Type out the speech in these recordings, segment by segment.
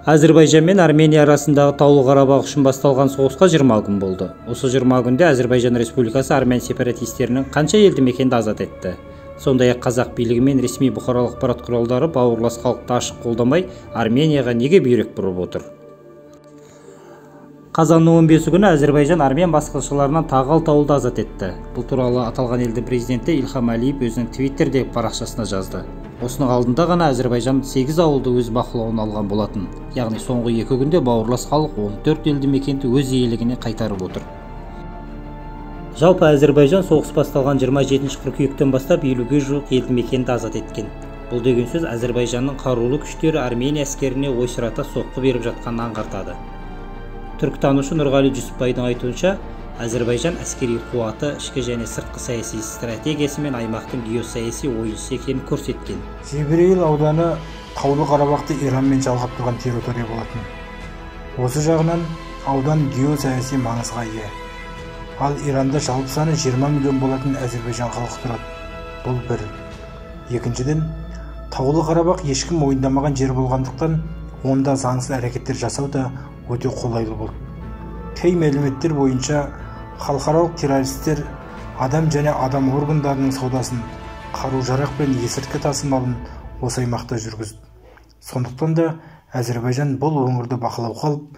Әзірбайжан мен Армения арасындағы Таулы Қарабақ үшін басталған соғысқа 20 күн болды. Осы 20 күнде Әзірбайжан Республикасы армян сепаратистерінің қанша елді мекенді азат етті. Сондай-ақ қазақ билігі мен ресми бұқаралық ақпарат құралдары бауырлас халықты ашық қолдамай Арменияға неге бүйрек бұрып отыр? Қазанның 15 күні Әзірбайжан армян басқыншыларынан тағы 6 ауылды азат етті. Бұл туралы аталған елдің президенті Ильхам Алиев өзінің Твиттердегі парақшасына жазды. Осының алдында ғана Әзірбайжан 8 ауылды өз бақылауына алған болатын. Яғни соңғы 2 күнде бауырлас халық 14 елді мекенді өз иелігіне қайтарып отыр. Жалпы Әзірбайжан соғыс басталған 27 қыркүйектен бастап 50-ге жуық елді мекенді азат еткен. Бұл деген сөз Әзірбайжанның қарулы күштері Армения әскеріне ойсырата соққы беріп жатқанын аңғартады. Түркітанушы Нұрғали Жүсіпбайдың айтуынша, Әзірбайжан әскери қуаты ішкі және сыртқы саяси стратегиясы мен аймақтың геосаяси ойыншысы екенін көрсеткен. Жебірейіл ауданы Таулы Қарабақты Иранмен жалғап тұрған территория болатын. Осы жағынан аудан геосаяси маңызға ие. Ал Иранда жалпы саны 20 миллион болатын Әзірбайжан халқы тұрады. Бұл бір. Екіншіден, Таулы Қарабақ ешкім мойындамаған жер болғандықтан, онда заңсыз әрекеттер жасау да өте қолайлы болды. Кей мәліметтер бойынша халықаралық террористер адам және адам органдарының саудасын, қару-жарақ пен есірткі тасымалын осы аймақта жүргізді. Сондықтан да Әзірбайжан бұл өңірді бақылауға алып,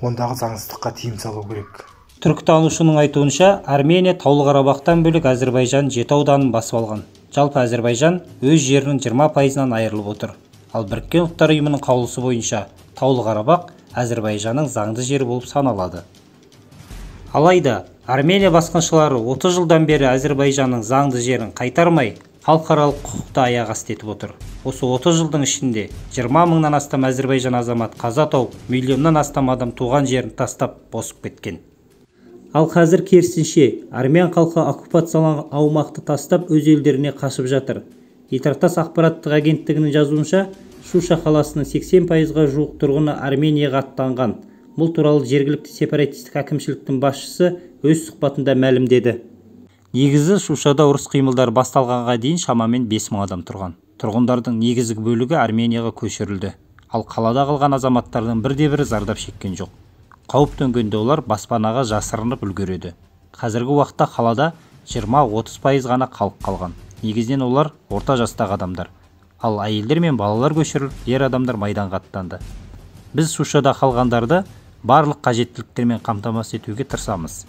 ондағы заңсыздыққа тыйым салу керек. Түркітанушының айтуынша, Армения Таулы Қарабақтан бөлек Әзірбайжан 7 ауданын басып алған. Жалпы Әзірбайжан өз жерінің 20%-нан айырылып отыр. Ал Біріккен Ұлттар ұйымының қаулысы бойынша Таулы Қарабақ Әзірбайжанның заңды жері болып саналады. Алайда, Армения басқыншылары 30 жылдан бері Әзірбайжанның заңды жерін қайтармай, халықаралық құқықты аяқ асты етіп отыр. Осы 30 жылдың ішінде 20 мыңнан астам Әзірбайжан азамат қаза тауып, миллионнан астам адам туған жерін тастап босып кеткен. Ал қазір керісінше, армян халқы оккупацияланған аумақты тастап өз елдеріне қашып жатыр. Итартас ақпараттық агенттігінің жазуынша, Шуша қаласының 80%-ға жуық тұрғыны Арменияға аттанған. Бұл туралы жергілікті сепаратистік әкімшіліктің басшысы өз сұхбатында мәлімдеді. Негізі Шушада ұрыс қимылдар басталғанға дейін шамамен 5000 адам тұрған. Тұрғындардың негізгі бөлігі Арменияға көшірілді. Ал қалада қалған азаматтардың бірде-бірі зардап шеккен жоқ. Қауіп төнгенде олар баспанаға жасырынып үлгереді. Қазіргі уақытта қалада 20-30% ғана халық қалған. Негізінен олар орта жастағы адамдар. Ал әйелдер мен балалар көшіріліп, ер адамдар майданға аттанды. Біз Шушада қалғандарды барлық қажеттіліктермен қамтамасыз етуге тырысамыз.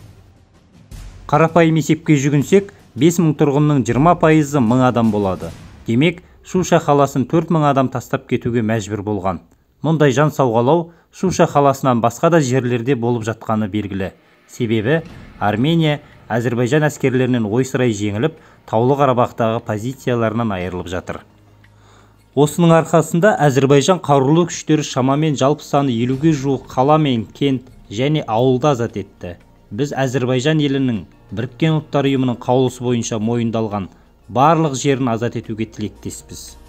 Қарапайым есепке жүгінсек, 5000 тұрғынның 20%-ы 1000 адам болады. Демек, Шуша қаласын 4000 адам тастап кетуге мәжбүр болған. Мұндай жан сауғалау Шуша қаласынан басқа да жерлерде болып жатқаны белгілі. Себебі Армения Әзірбайжан әскерлерінен ойсырай жеңіліп, Таулы Қарабақтағы позицияларынан айырылып жатыр. Осының арқасында Әзірбайжан қарулы күштері шамамен жалпы саны 50-ге жуық қала мен кент және ауылды азат етті. Біз Әзірбайжан елінің Біріккен Ұлттар ұйымының қаулысы бойынша мойындалған барлық жерін азат етуге тілектеспіз.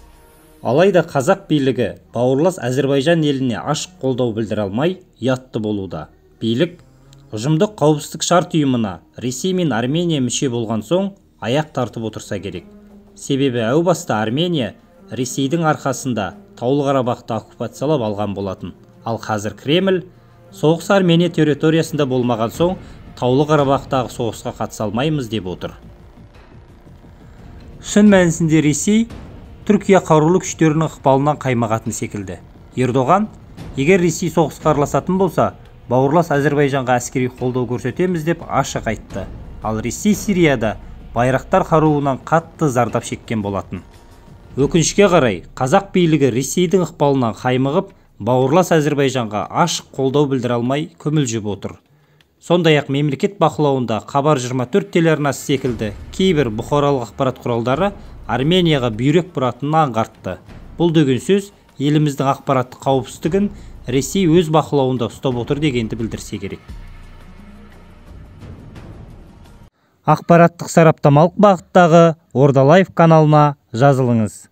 Алайда қазақ билігі бауырлас Әзірбайжан еліне ашық қолдау білдіре алмай, ұятты болуда. Билік ұжымдық қауіпсіздік шарт ұйымына Ресей мен Армения мүше болған соң аяқ тартып отырса керек. Себебі әу баста Армения Ресейдің арқасында Таулы Қарабақты оккупациялап алған болатын. Ал қазір Кремль соғыс Армения территориясында болмаған соң Таулы Қарабақтағы соғысқа қатыса алмаймыз деп отыр. Шын мәнісінде Ресей Түркия қарулы күштерінің ықпалынан қаймағатын секілді. Ердоған, егер Ресей соғысқа араласатын болса, бауырлас Әзірбайжанға әскери қолдау көрсетеміз деп ашық айтты. Ал Ресей Сирияда Байрақтар қаруынан қатты зардап шеккен болатын. Өкінішке қарай, қазақ билігі Ресейдің ықпалынан қаймығып, бауырлас Әзірбайжанға ашық қолдау білдіре алмай көмілжіп отыр. Сондай-ақ мемлекет бақылауында Хабар 24 телеарнасы секілді кейбір бұқаралық ақпарат құралдары Арменияға бүйрек бұратынын аңғартты. Бұл деген сөз, еліміздің ақпараттық қауіпсіздігін Ресей өз бақылауында ұстап отыр дегенді білдірсе керек. Ақпараттық сараптамалық бағыттағы Орда Лайф каналына жазылыңыз.